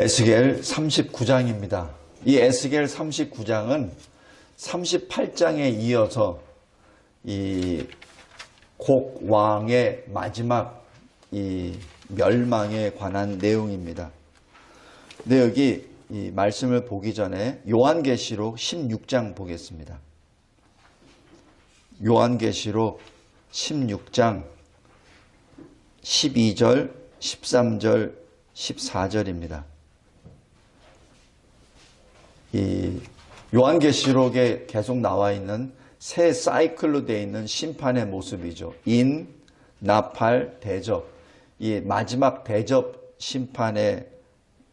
에스겔 39장입니다. 이 에스겔 39장은 38장에 이어서 이 곡왕의 마지막 이 멸망에 관한 내용입니다. 근데 여기 이 말씀을 보기 전에 요한계시록 16장 보겠습니다. 요한계시록 16장 12절, 13절, 14절입니다. 이 요한계시록에 계속 나와 있는 새 사이클로 되어 있는 심판의 모습이죠. 인, 나팔, 대접. 이 마지막 대접 심판의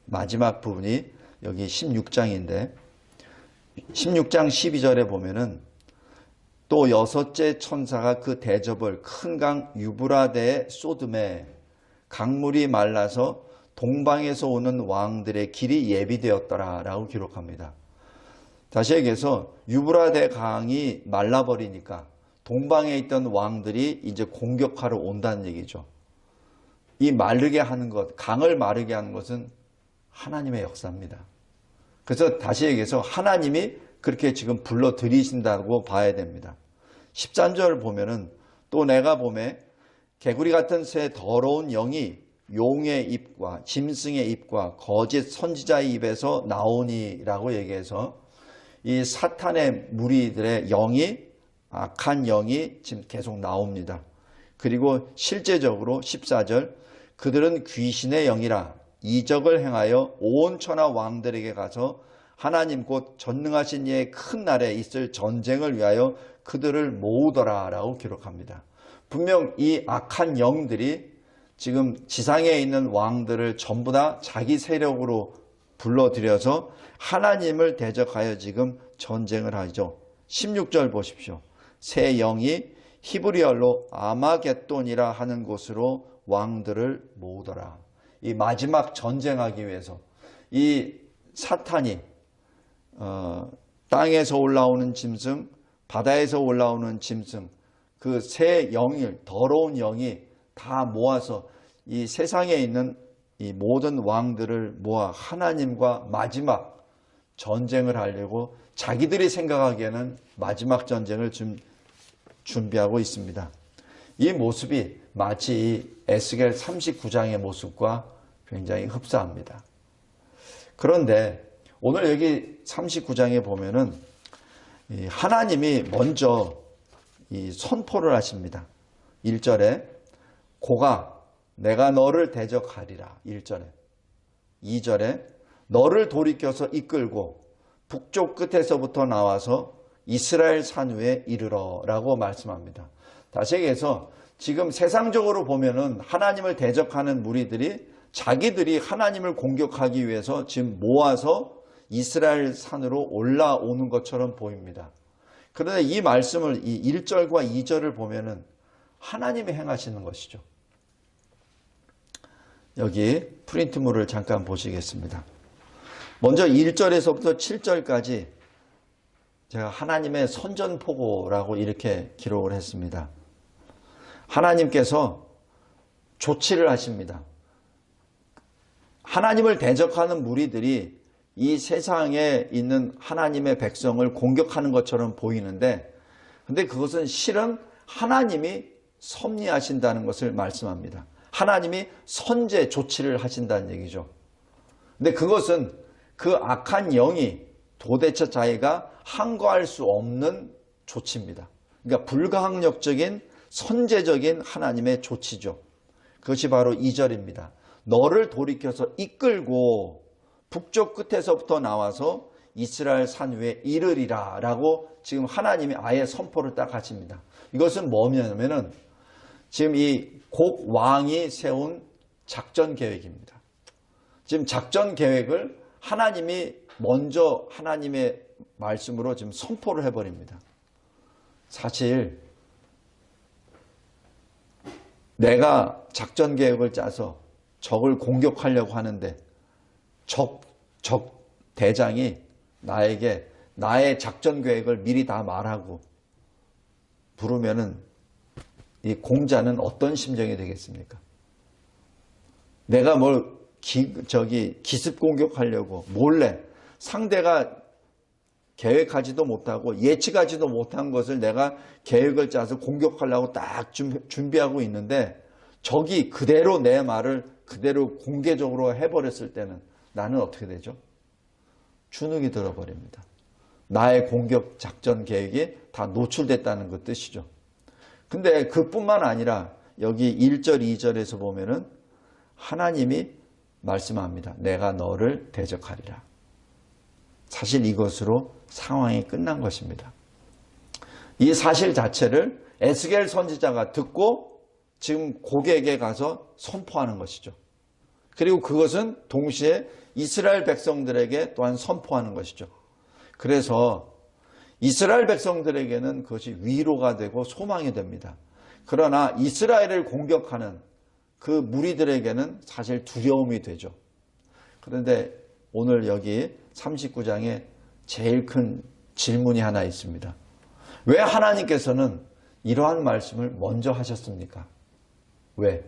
마지막 부분이 여기 16장인데 16장 12절에 보면은 또 여섯째 천사가 그 대접을 큰 강 유브라데에 쏟음에 강물이 말라서 동방에서 오는 왕들의 길이 예비되었더라 라고 기록합니다. 다시 얘기해서 유브라데 강이 말라버리니까 동방에 있던 왕들이 이제 공격하러 온다는 얘기죠. 이 마르게 하는 것, 강을 마르게 하는 것은 하나님의 역사입니다. 그래서 다시 얘기해서 하나님이 그렇게 지금 불러들이신다고 봐야 됩니다. 13절 보면은 또 내가 보매 개구리 같은 새 더러운 영이 용의 입과 짐승의 입과 거짓 선지자의 입에서 나오니라고 얘기해서 이 사탄의 무리들의 영이 악한 영이 지금 계속 나옵니다. 그리고 실제적으로 14절 그들은 귀신의 영이라 이적을 행하여 온 천하 왕들에게 가서 하나님 곧 전능하신 이의 큰 날에 있을 전쟁을 위하여 그들을 모으더라 라고 기록합니다. 분명 이 악한 영들이 지금 지상에 있는 왕들을 전부 다 자기 세력으로 불러들여서 하나님을 대적하여 지금 전쟁을 하죠. 16절 보십시오. 새 영이 히브리어로 아마겟돈이라 하는 곳으로 왕들을 모으더라. 이 마지막 전쟁하기 위해서 이 사탄이 땅에서 올라오는 짐승, 바다에서 올라오는 짐승, 그 새 영이 더러운 영이 다 모아서 이 세상에 있는 이 모든 왕들을 모아 하나님과 마지막 전쟁을 하려고 자기들이 생각하기에는 마지막 전쟁을 준비하고 있습니다. 이 모습이 마치 이 에스겔 39장의 모습과 굉장히 흡사합니다. 그런데 오늘 여기 39장에 보면은 하나님이 먼저 이 선포를 하십니다. 1절에 고가 내가 너를 대적하리라 1절에 2절에 너를 돌이켜서 이끌고 북쪽 끝에서부터 나와서 이스라엘 산 위에 이르러 라고 말씀합니다. 다시 얘기해서 지금 세상적으로 보면은 하나님을 대적하는 무리들이 자기들이 하나님을 공격하기 위해서 지금 모아서 이스라엘 산으로 올라오는 것처럼 보입니다. 그런데 이 말씀을 이 1절과 2절을 보면은 하나님이 행하시는 것이죠. 여기 프린트물을 잠깐 보시겠습니다. 먼저 1절에서부터 7절까지 제가 하나님의 선전포고라고 이렇게 기록을 했습니다. 하나님께서 조치를 하십니다. 하나님을 대적하는 무리들이 이 세상에 있는 하나님의 백성을 공격하는 것처럼 보이는데 근데 그것은 실은 하나님이 섭리하신다는 것을 말씀합니다. 하나님이 선제 조치를 하신다는 얘기죠. 근데 그것은 그 악한 영이 도대체 자기가 항거할 수 없는 조치입니다. 그러니까 불가항력적인 선제적인 하나님의 조치죠. 그것이 바로 2절입니다. 너를 돌이켜서 이끌고 북쪽 끝에서부터 나와서 이스라엘 산 위에 이르리라 라고 지금 하나님이 아예 선포를 딱 하십니다. 이것은 뭐냐면은 지금 이 곡왕이 세운 작전 계획입니다. 지금 작전 계획을 하나님이 먼저 하나님의 말씀으로 지금 선포를 해버립니다. 사실 내가 작전 계획을 짜서 적을 공격하려고 하는데 적 대장이 나에게 나의 작전 계획을 미리 다 말하고 부르면은 이 공자는 어떤 심정이 되겠습니까? 내가 뭘 기습 공격하려고 몰래 상대가 계획하지도 못하고 예측하지도 못한 것을 내가 계획을 짜서 공격하려고 딱 준비하고 있는데 적이 그대로 내 말을 그대로 공개적으로 해버렸을 때는 나는 어떻게 되죠? 주눅이 들어버립니다. 나의 공격 작전 계획이 다 노출됐다는 그 뜻이죠. 근데 그뿐만 아니라 여기 1절, 2절에서 보면은 하나님이 말씀합니다. 내가 너를 대적하리라. 사실 이것으로 상황이 끝난 것입니다. 이 사실 자체를 에스겔 선지자가 듣고 지금 고객에게 가서 선포하는 것이죠. 그리고 그것은 동시에 이스라엘 백성들에게 또한 선포하는 것이죠. 그래서 이스라엘 백성들에게는 그것이 위로가 되고 소망이 됩니다. 그러나 이스라엘을 공격하는 그 무리들에게는 사실 두려움이 되죠. 그런데 오늘 여기 39장에 제일 큰 질문이 하나 있습니다. 왜 하나님께서는 이러한 말씀을 먼저 하셨습니까? 왜?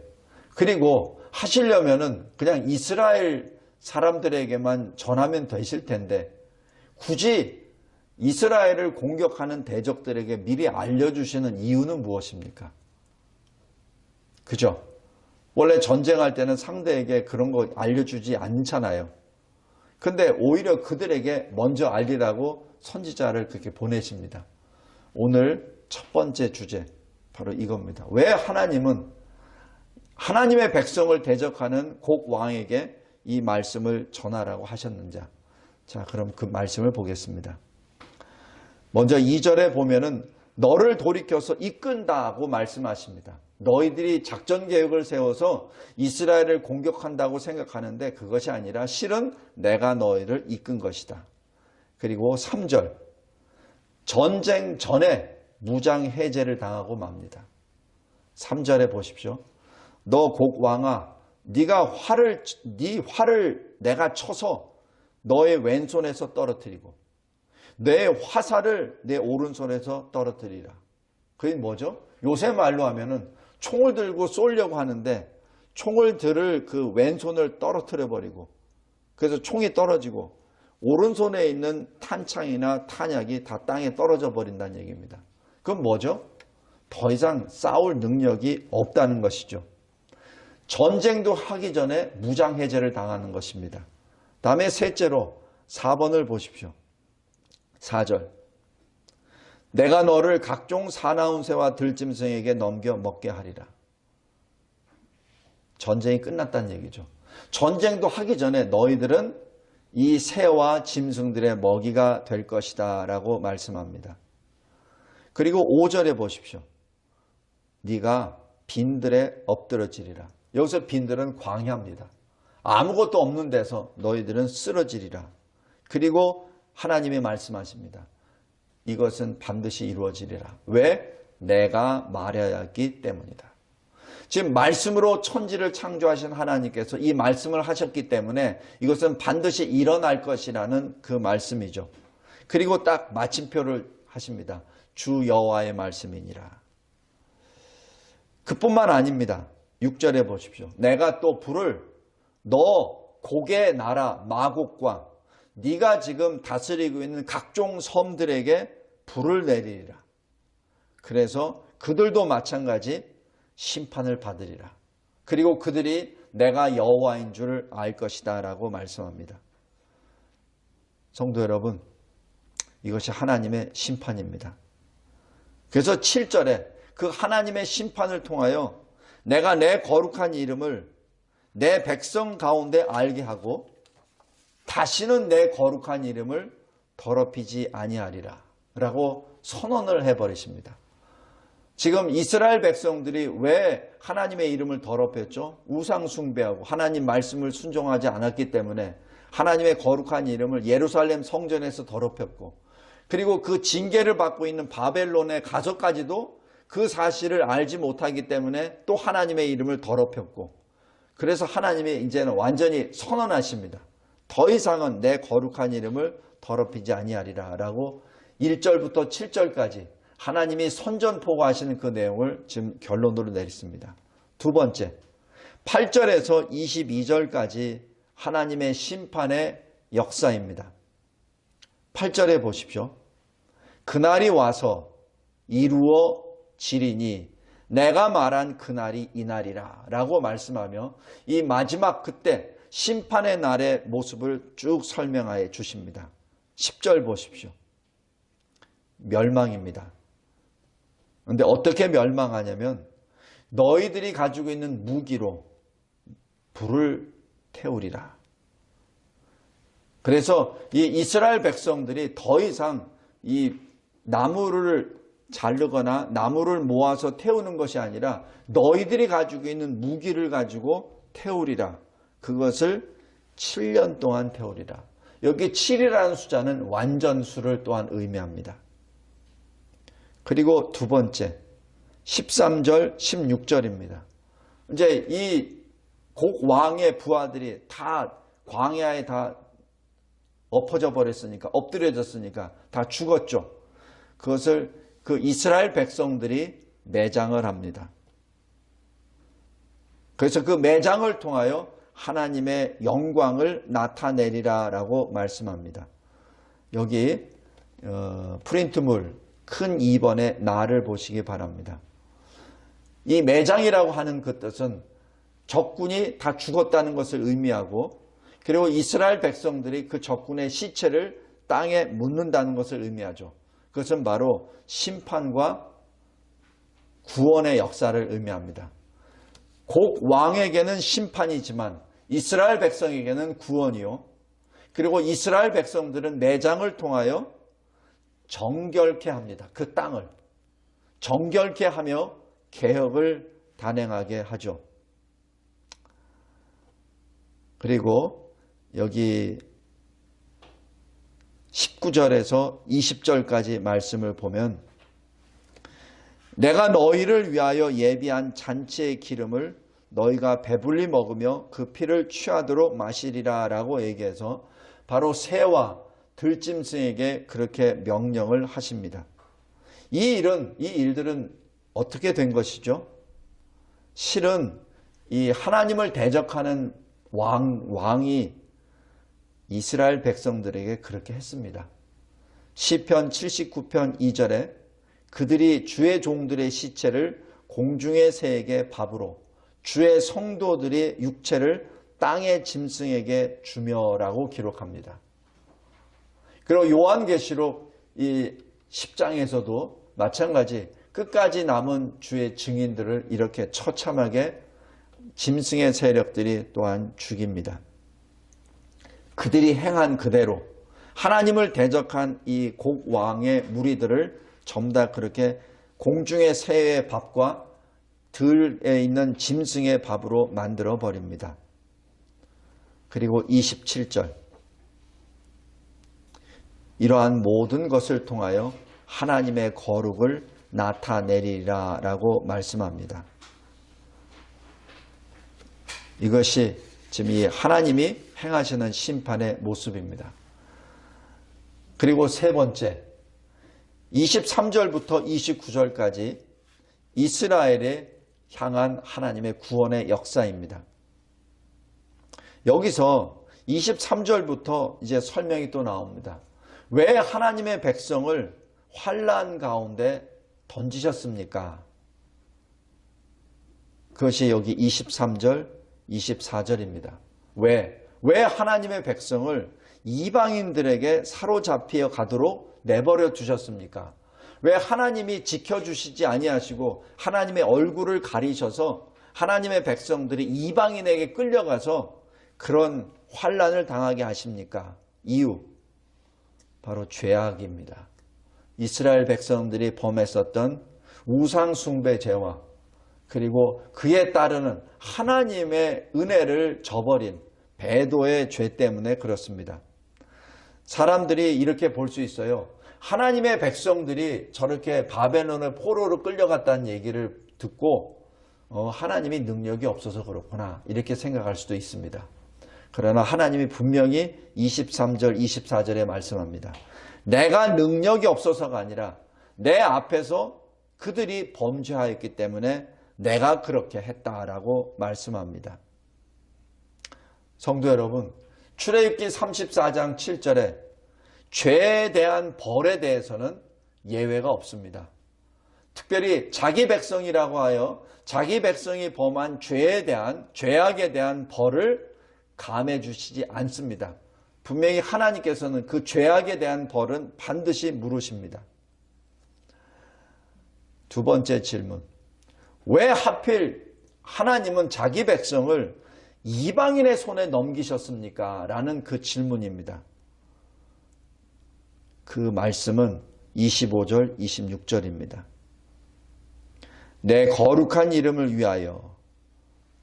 그리고 하시려면은 그냥 이스라엘 사람들에게만 전하면 되실 텐데 굳이 이스라엘을 공격하는 대적들에게 미리 알려주시는 이유는 무엇입니까? 그죠? 원래 전쟁할 때는 상대에게 그런 거 알려주지 않잖아요. 근데 오히려 그들에게 먼저 알리라고 선지자를 그렇게 보내십니다. 오늘 첫 번째 주제 바로 이겁니다. 왜 하나님은 하나님의 백성을 대적하는 곡 왕에게 이 말씀을 전하라고 하셨는지. 자, 그럼 그 말씀을 보겠습니다. 먼저 2절에 보면은 너를 돌이켜서 이끈다고 말씀하십니다. 너희들이 작전 계획을 세워서 이스라엘을 공격한다고 생각하는데 그것이 아니라 실은 내가 너희를 이끈 것이다. 그리고 3절 전쟁 전에 무장 해제를 당하고 맙니다. 3절에 보십시오. 너 곡왕아 네 활을 내가 쳐서 너의 왼손에서 떨어뜨리고 내 화살을 내 오른손에서 떨어뜨리라. 그게 뭐죠? 요새 말로 하면은 총을 들고 쏘려고 하는데 총을 들을 그 왼손을 떨어뜨려 버리고 그래서 총이 떨어지고 오른손에 있는 탄창이나 탄약이 다 땅에 떨어져 버린다는 얘기입니다. 그건 뭐죠? 더 이상 싸울 능력이 없다는 것이죠. 전쟁도 하기 전에 무장해제를 당하는 것입니다. 다음에 셋째로 4번을 보십시오. 4절 내가 너를 각종 사나운 새와 들짐승에게 넘겨 먹게 하리라. 전쟁이 끝났다는 얘기죠. 전쟁도 하기 전에 너희들은 이 새와 짐승들의 먹이가 될 것이다 라고 말씀합니다. 그리고 5절에 보십시오. 네가 빈들에 엎드러지리라. 여기서 빈들은 광야입니다. 아무것도 없는 데서 너희들은 쓰러지리라. 그리고 하나님이 말씀하십니다. 이것은 반드시 이루어지리라. 왜? 내가 말하였기 때문이다. 지금 말씀으로 천지를 창조하신 하나님께서 이 말씀을 하셨기 때문에 이것은 반드시 일어날 것이라는 그 말씀이죠. 그리고 딱 마침표를 하십니다. 주 여호와의 말씀이니라. 그뿐만 아닙니다. 6절에 보십시오. 내가 또 불을 너 곡의 나라 마곡과 네가 지금 다스리고 있는 각종 섬들에게 불을 내리리라. 그래서 그들도 마찬가지 심판을 받으리라. 그리고 그들이 내가 여호와인 줄 알 것이다 라고 말씀합니다. 성도 여러분, 이것이 하나님의 심판입니다. 그래서 7절에 그 하나님의 심판을 통하여 내가 내 거룩한 이름을 내 백성 가운데 알게 하고 다시는 내 거룩한 이름을 더럽히지 아니하리라 라고 선언을 해버리십니다. 지금 이스라엘 백성들이 왜 하나님의 이름을 더럽혔죠? 우상 숭배하고 하나님 말씀을 순종하지 않았기 때문에 하나님의 거룩한 이름을 예루살렘 성전에서 더럽혔고 그리고 그 징계를 받고 있는 바벨론의 가족까지도 그 사실을 알지 못하기 때문에 또 하나님의 이름을 더럽혔고 그래서 하나님이 이제는 완전히 선언하십니다. 더 이상은 내 거룩한 이름을 더럽히지 아니하리라 라고 1절부터 7절까지 하나님이 선전포고하시는 그 내용을 지금 결론으로 내렸습니다. 두 번째, 8절에서 22절까지 하나님의 심판의 역사입니다. 8절에 보십시오. 그날이 와서 이루어지리니 내가 말한 그날이 이날이라 라고 말씀하며 이 마지막 그때 심판의 날의 모습을 쭉 설명하여 주십니다. 10절 보십시오. 멸망입니다. 그런데 어떻게 멸망하냐면 너희들이 가지고 있는 무기로 불을 태우리라. 그래서 이 이스라엘 백성들이 더 이상 이 나무를 자르거나 나무를 모아서 태우는 것이 아니라 너희들이 가지고 있는 무기를 가지고 태우리라. 그것을 7년 동안 태우리라. 여기 7이라는 숫자는 완전수를 또한 의미합니다. 그리고 두 번째 13절 16절입니다. 이제 이 곡 왕의 부하들이 다 광야에 다 엎어져 버렸으니까, 엎드려졌으니까 다 죽었죠. 그것을 그 이스라엘 백성들이 매장을 합니다. 그래서 그 매장을 통하여 하나님의 영광을 나타내리라라고 말씀합니다. 여기 프린트물 큰 2번의 나를 보시기 바랍니다. 이 매장이라고 하는 그 뜻은 적군이 다 죽었다는 것을 의미하고, 그리고 이스라엘 백성들이 그 적군의 시체를 땅에 묻는다는 것을 의미하죠. 그것은 바로 심판과 구원의 역사를 의미합니다. 곡 왕에게는 심판이지만 이스라엘 백성에게는 구원이요. 그리고 이스라엘 백성들은 매장을 통하여 정결케 합니다. 그 땅을 정결케 하며 개혁을 단행하게 하죠. 그리고 여기 19절에서 20절까지 말씀을 보면 내가 너희를 위하여 예비한 잔치의 기름을 너희가 배불리 먹으며 그 피를 취하도록 마시리라 라고 얘기해서 바로 새와 들짐승에게 그렇게 명령을 하십니다. 이 일들은 어떻게 된 것이죠? 실은 이 하나님을 대적하는 왕이 이스라엘 백성들에게 그렇게 했습니다. 시편 79편 2절에 그들이 주의 종들의 시체를 공중의 새에게 밥으로 주의 성도들의 육체를 땅의 짐승에게 주며라고 기록합니다. 그리고 요한계시록 이 10장에서도 마찬가지 끝까지 남은 주의 증인들을 이렇게 처참하게 짐승의 세력들이 또한 죽입니다. 그들이 행한 그대로 하나님을 대적한 이 곡 왕의 무리들을 전부 다 그렇게 공중의 새의 밥과 들에 있는 짐승의 밥으로 만들어 버립니다. 그리고 27절 이러한 모든 것을 통하여 하나님의 거룩을 나타내리라 라고 말씀합니다. 이것이 지금 이 하나님이 행하시는 심판의 모습입니다. 그리고 세 번째 23절부터 29절까지 이스라엘에 향한 하나님의 구원의 역사입니다. 여기서 23절부터 이제 설명이 또 나옵니다. 왜 하나님의 백성을 환난 가운데 던지셨습니까? 그것이 여기 23절, 24절입니다. 왜 하나님의 백성을 이방인들에게 사로잡혀 가도록 내버려 두셨습니까? 왜 하나님이 지켜주시지 아니하시고 하나님의 얼굴을 가리셔서 하나님의 백성들이 이방인에게 끌려가서 그런 환난을 당하게 하십니까? 이유 바로 죄악입니다. 이스라엘 백성들이 범했었던 우상 숭배 죄와 그리고 그에 따르는 하나님의 은혜를 저버린 배도의 죄 때문에 그렇습니다. 사람들이 이렇게 볼 수 있어요. 하나님의 백성들이 저렇게 바벨론의 포로로 끌려갔다는 얘기를 듣고 하나님이 능력이 없어서 그렇구나 이렇게 생각할 수도 있습니다. 그러나 하나님이 분명히 23절, 24절에 말씀합니다. 내가 능력이 없어서가 아니라 내 앞에서 그들이 범죄하였기 때문에 내가 그렇게 했다라고 말씀합니다. 성도 여러분, 출애굽기 34장 7절에 죄에 대한 벌에 대해서는 예외가 없습니다. 특별히 자기 백성이라고 하여 자기 백성이 범한 죄에 대한, 죄악에 대한 벌을 감해 주시지 않습니다. 분명히 하나님께서는 그 죄악에 대한 벌은 반드시 물으십니다. 두 번째 질문. 왜 하필 하나님은 자기 백성을 이방인의 손에 넘기셨습니까? 라는 그 질문입니다. 그 말씀은 25절, 26절입니다. 내 거룩한 이름을 위하여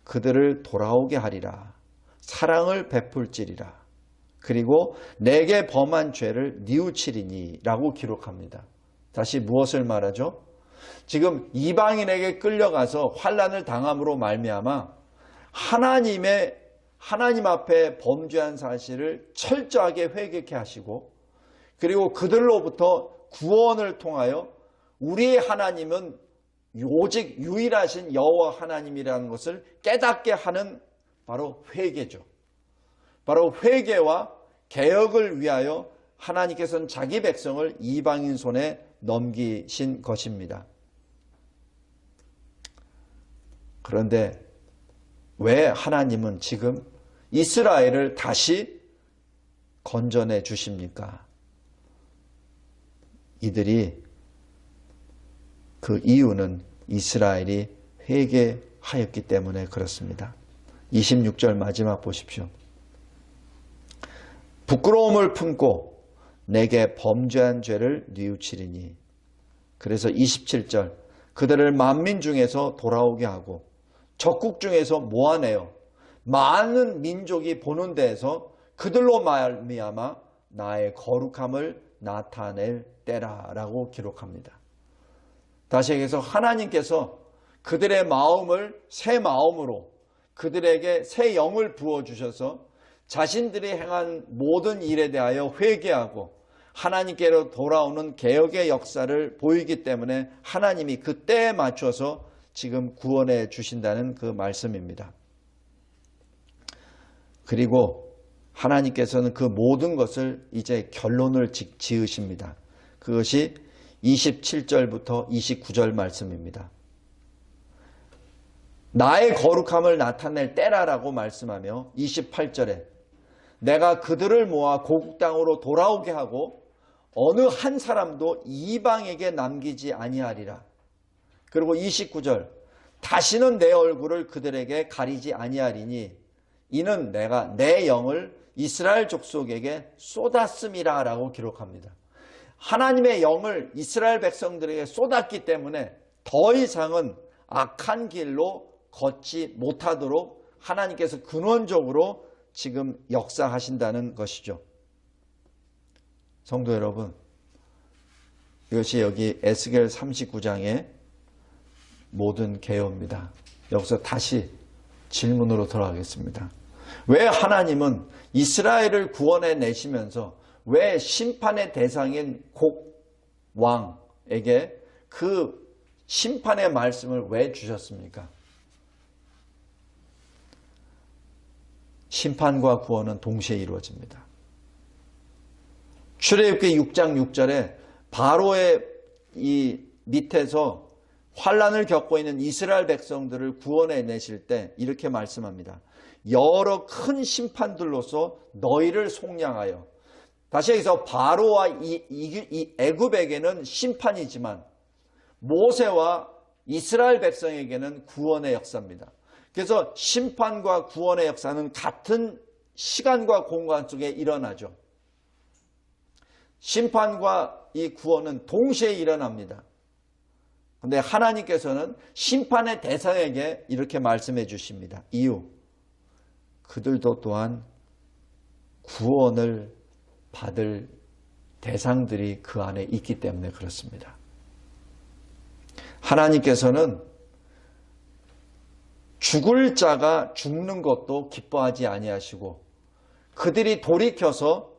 그들을 돌아오게 하리라. 사랑을 베풀지리라. 그리고 내게 범한 죄를 뉘우치리니 라고 기록합니다. 다시 무엇을 말하죠? 지금 이방인에게 끌려가서 환난을 당함으로 말미암아 하나님 앞에 범죄한 사실을 철저하게 회개케 하시고, 그리고 그들로부터 구원을 통하여 우리의 하나님은 오직 유일하신 여호와 하나님이라는 것을 깨닫게 하는 바로 회개죠. 바로 회개와 개혁을 위하여 하나님께서는 자기 백성을 이방인 손에 넘기신 것입니다. 그런데 왜 하나님은 지금 이스라엘을 다시 건져내 주십니까? 그 이유는 이스라엘이 회개하였기 때문에 그렇습니다. 26절 마지막 보십시오. 부끄러움을 품고 내게 범죄한 죄를 뉘우치리니. 그래서 27절, 그들을 만민 중에서 돌아오게 하고 적국 중에서 모아내어 많은 민족이 보는 데에서 그들로 말미암아 나의 거룩함을 나타낼 때라라고 기록합니다. 다시 얘기해서 하나님께서 그들의 마음을 새 마음으로, 그들에게 새 영을 부어주셔서 자신들이 행한 모든 일에 대하여 회개하고 하나님께로 돌아오는 개혁의 역사를 보이기 때문에 하나님이 그 때에 맞춰서 지금 구원해 주신다는 그 말씀입니다. 그리고 하나님께서는 그 모든 것을 이제 결론을 지으십니다. 그것이 27절부터 29절 말씀입니다. 나의 거룩함을 나타낼 때라라고 말씀하며 28절에 내가 그들을 모아 고국 땅으로 돌아오게 하고 어느 한 사람도 이방에게 남기지 아니하리라. 그리고 29절 다시는 내 얼굴을 그들에게 가리지 아니하리니 이는 내가 내 영을 이스라엘 족속에게 쏟았음이라 라고 기록합니다. 하나님의 영을 이스라엘 백성들에게 쏟았기 때문에 더 이상은 악한 길로 걷지 못하도록 하나님께서 근원적으로 지금 역사하신다는 것이죠. 성도 여러분, 이것이 여기 에스겔 39장의 모든 개요입니다. 여기서 다시 질문으로 돌아가겠습니다. 왜 하나님은 이스라엘을 구원해 내시면서 왜 심판의 대상인 곡 왕에게 그 심판의 말씀을 왜 주셨습니까? 심판과 구원은 동시에 이루어집니다. 출애굽기 6장 6절에 바로의 이 밑에서 환난을 겪고 있는 이스라엘 백성들을 구원해 내실 때 이렇게 말씀합니다. 여러 큰 심판들로서 너희를 속량하여. 다시 여기서 바로와 이 애굽에게는 심판이지만 모세와 이스라엘 백성에게는 구원의 역사입니다. 그래서 심판과 구원의 역사는 같은 시간과 공간 속에 일어나죠. 심판과 이 구원은 동시에 일어납니다. 그런데 하나님께서는 심판의 대상에게 이렇게 말씀해 주십니다. 이유, 그들도 또한 구원을 받을 대상들이 그 안에 있기 때문에 그렇습니다. 하나님께서는 죽을 자가 죽는 것도 기뻐하지 아니하시고 그들이 돌이켜서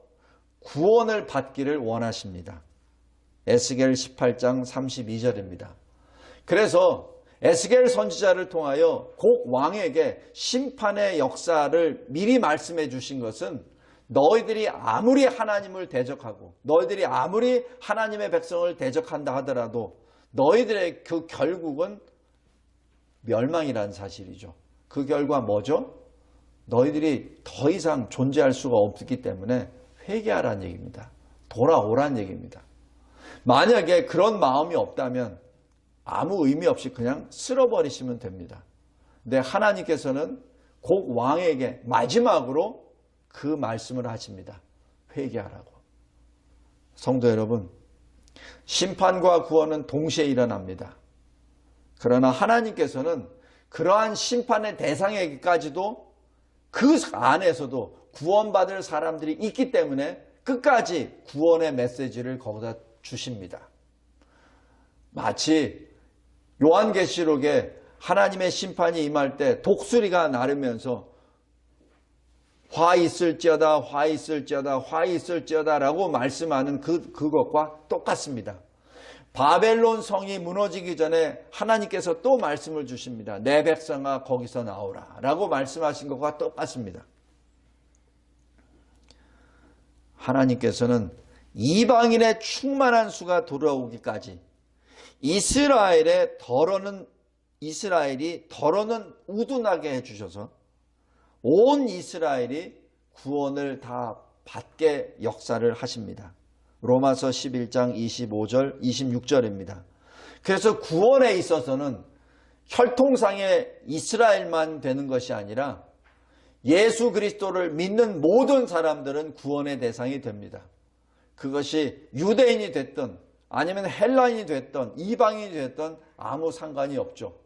구원을 받기를 원하십니다. 에스겔 18장 32절입니다. 그래서 에스겔 선지자를 통하여 곡 왕에게 심판의 역사를 미리 말씀해 주신 것은 너희들이 아무리 하나님을 대적하고 너희들이 아무리 하나님의 백성을 대적한다 하더라도 너희들의 그 결국은 멸망이라는 사실이죠. 그 결과 뭐죠? 너희들이 더 이상 존재할 수가 없기 때문에 회개하라는 얘기입니다. 돌아오라는 얘기입니다. 만약에 그런 마음이 없다면 아무 의미 없이 그냥 쓸어버리시면 됩니다. 근데 하나님께서는 곡 왕에게 마지막으로 그 말씀을 하십니다. 회개하라고. 성도 여러분, 심판과 구원은 동시에 일어납니다. 그러나 하나님께서는 그러한 심판의 대상에게까지도 그 안에서도 구원받을 사람들이 있기 때문에 끝까지 구원의 메시지를 거기다 주십니다. 마치 요한계시록에 하나님의 심판이 임할 때 독수리가 나르면서 화 있을지어다, 화 있을지어다, 화 있을지어다 라고 말씀하는 그것과 똑같습니다. 바벨론 성이 무너지기 전에 하나님께서 또 말씀을 주십니다. 내 백성아 거기서 나오라 라고 말씀하신 것과 똑같습니다. 하나님께서는 이방인의 충만한 수가 돌아오기까지 이스라엘이 더러는 우둔하게 해주셔서 온 이스라엘이 구원을 다 받게 역사를 하십니다. 로마서 11장 25절 26절입니다. 그래서 구원에 있어서는 혈통상의 이스라엘만 되는 것이 아니라 예수 그리스도를 믿는 모든 사람들은 구원의 대상이 됩니다. 그것이 유대인이 됐든 아니면 헬라인이 됐든 이방인이 됐든 아무 상관이 없죠.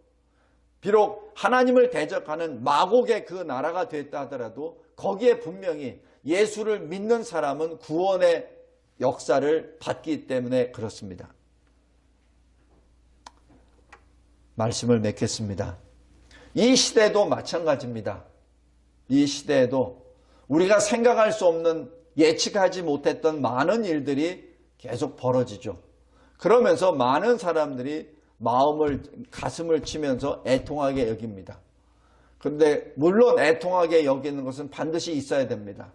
비록 하나님을 대적하는 마곡의 그 나라가 됐다 하더라도 거기에 분명히 예수를 믿는 사람은 구원의 역사를 받기 때문에 그렇습니다. 말씀을 맺겠습니다. 이 시대도 마찬가지입니다. 이 시대에도 우리가 생각할 수 없는 예측하지 못했던 많은 일들이 계속 벌어지죠. 그러면서 많은 사람들이 가슴을 치면서 애통하게 여깁니다. 그런데 물론 애통하게 여기는 것은 반드시 있어야 됩니다.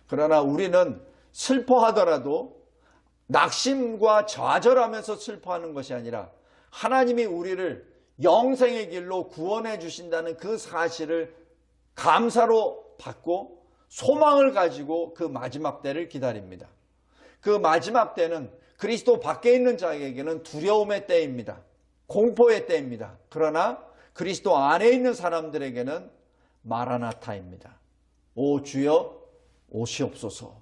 그러나 우리는 슬퍼하더라도 낙심과 좌절하면서 슬퍼하는 것이 아니라 하나님이 우리를 영생의 길로 구원해 주신다는 그 사실을 감사로 받고 소망을 가지고 그 마지막 때를 기다립니다. 그 마지막 때는 그리스도 밖에 있는 자에게는 두려움의 때입니다. 공포의 때입니다. 그러나 그리스도 안에 있는 사람들에게는 마라나타입니다. 오 주여 오시옵소서.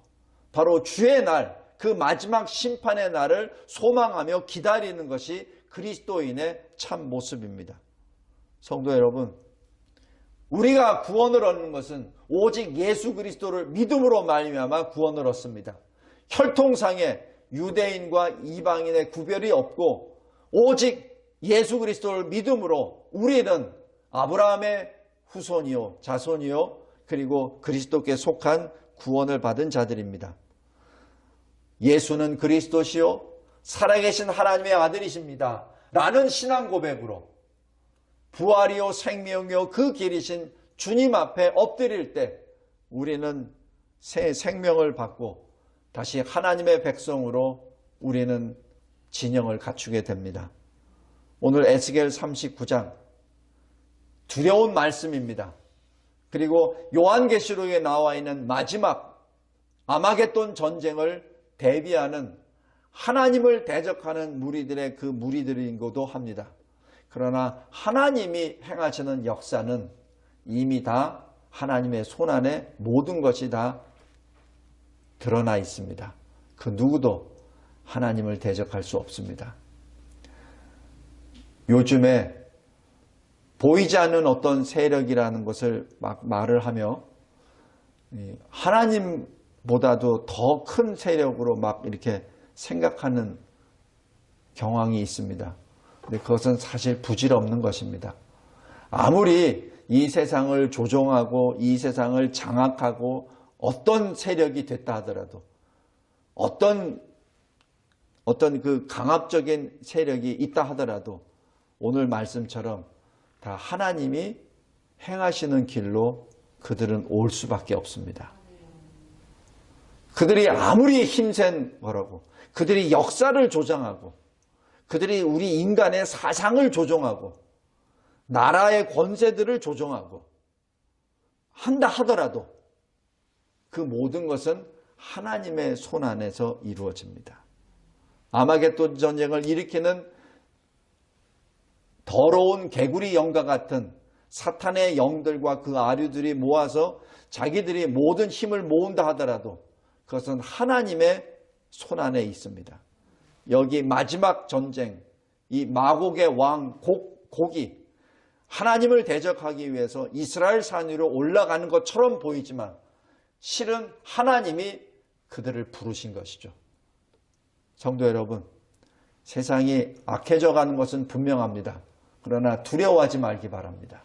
바로 주의 날, 그 마지막 심판의 날을 소망하며 기다리는 것이 그리스도인의 참 모습입니다. 성도 여러분, 우리가 구원을 얻는 것은 오직 예수 그리스도를 믿음으로 말미암아 구원을 얻습니다. 혈통상의 유대인과 이방인의 구별이 없고 오직 예수 그리스도를 믿음으로 우리는 아브라함의 후손이요 자손이요 그리고 그리스도께 속한 구원을 받은 자들입니다. 예수는 그리스도시요 살아계신 하나님의 아들이십니다 라는 신앙 고백으로 부활이요 생명이요 그 길이신 주님 앞에 엎드릴 때 우리는 새 생명을 받고 다시 하나님의 백성으로 우리는 진영을 갖추게 됩니다. 오늘 에스겔 39장 두려운 말씀입니다. 그리고 요한계시록에 나와 있는 마지막 아마겟돈 전쟁을 대비하는 하나님을 대적하는 무리들의 그 무리들인 것도 합니다. 그러나 하나님이 행하시는 역사는 이미 다 하나님의 손안에 모든 것이 다 드러나 있습니다. 그 누구도 하나님을 대적할 수 없습니다. 요즘에 보이지 않는 어떤 세력이라는 것을 막 말을 하며 하나님보다도 더 큰 세력으로 막 이렇게 생각하는 경향이 있습니다. 근데 그것은 사실 부질없는 것입니다. 아무리 이 세상을 조종하고 이 세상을 장악하고 어떤 세력이 됐다 하더라도 어떤 그 강압적인 세력이 있다 하더라도 오늘 말씀처럼 다 하나님이 행하시는 길로 그들은 올 수밖에 없습니다. 그들이 아무리 힘센 거라고, 그들이 역사를 조정하고, 그들이 우리 인간의 사상을 조종하고, 나라의 권세들을 조종하고 한다 하더라도 그 모든 것은 하나님의 손 안에서 이루어집니다. 아마겟돈 전쟁을 일으키는 더러운 개구리 영과 같은 사탄의 영들과 그 아류들이 모아서 자기들이 모든 힘을 모은다 하더라도 그것은 하나님의 손 안에 있습니다. 여기 마지막 전쟁, 이 마곡의 왕 곡이 하나님을 대적하기 위해서 이스라엘 산 위로 올라가는 것처럼 보이지만 실은 하나님이 그들을 부르신 것이죠. 성도 여러분, 세상이 악해져 가는 것은 분명합니다. 그러나 두려워하지 말기 바랍니다.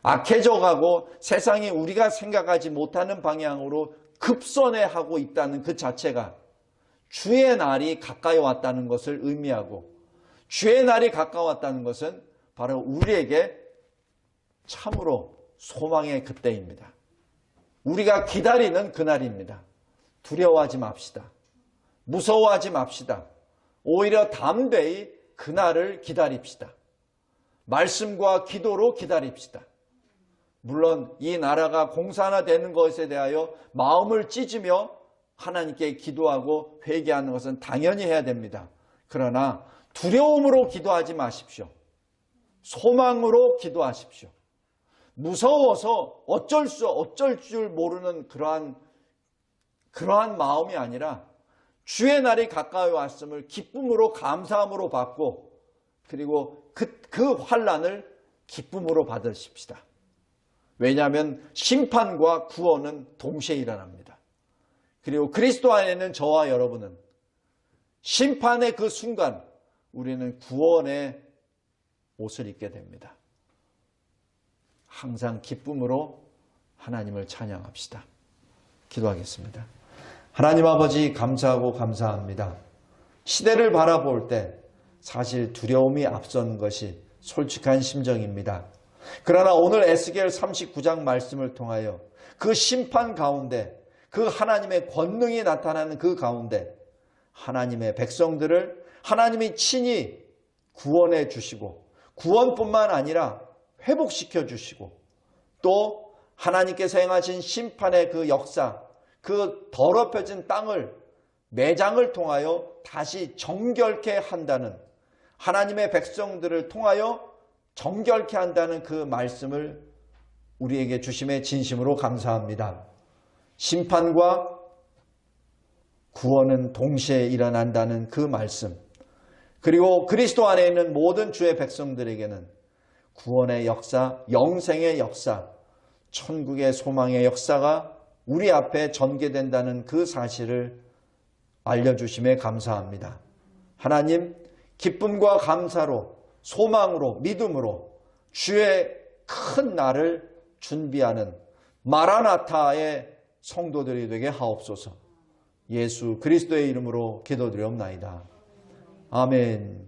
악해져 가고 세상이 우리가 생각하지 못하는 방향으로 급선회하고 있다는 그 자체가 주의 날이 가까이 왔다는 것을 의미하고, 주의 날이 가까웠다는 것은 바로 우리에게 참으로 소망의 그때입니다. 우리가 기다리는 그날입니다. 두려워하지 맙시다. 무서워하지 맙시다. 오히려 담대히 그날을 기다립시다. 말씀과 기도로 기다립시다. 물론 이 나라가 공산화되는 것에 대하여 마음을 찢으며 하나님께 기도하고 회개하는 것은 당연히 해야 됩니다. 그러나 두려움으로 기도하지 마십시오. 소망으로 기도하십시오. 무서워서 어쩔 줄 모르는 그러한 마음이 아니라 주의 날이 가까이 왔음을 기쁨으로 감사함으로 받고, 그리고 그 환난을 기쁨으로 받으십시다. 왜냐하면 심판과 구원은 동시에 일어납니다. 그리고 그리스도 안에 있는 저와 여러분은 심판의 그 순간 우리는 구원의 옷을 입게 됩니다. 항상 기쁨으로 하나님을 찬양합시다. 기도하겠습니다. 하나님 아버지, 감사하고 감사합니다. 시대를 바라볼 때 사실 두려움이 앞선 것이 솔직한 심정입니다. 그러나 오늘 에스겔 39장 말씀을 통하여 그 심판 가운데, 그 하나님의 권능이 나타나는 그 가운데 하나님의 백성들을 하나님이 친히 구원해 주시고, 구원뿐만 아니라 회복시켜 주시고, 또 하나님께서 행하신 심판의 그 역사, 그 더럽혀진 땅을, 매장을 통하여 다시 정결케 한다는, 하나님의 백성들을 통하여 정결케 한다는 그 말씀을 우리에게 주심에 진심으로 감사합니다. 심판과 구원은 동시에 일어난다는 그 말씀, 그리고 그리스도 안에 있는 모든 주의 백성들에게는 구원의 역사, 영생의 역사, 천국의 소망의 역사가 우리 앞에 전개된다는 그 사실을 알려주심에 감사합니다. 하나님, 기쁨과 감사로, 소망으로, 믿음으로 주의 큰 날을 준비하는 마라나타의 성도들이 되게 하옵소서. 예수 그리스도의 이름으로 기도드리옵나이다. 아멘.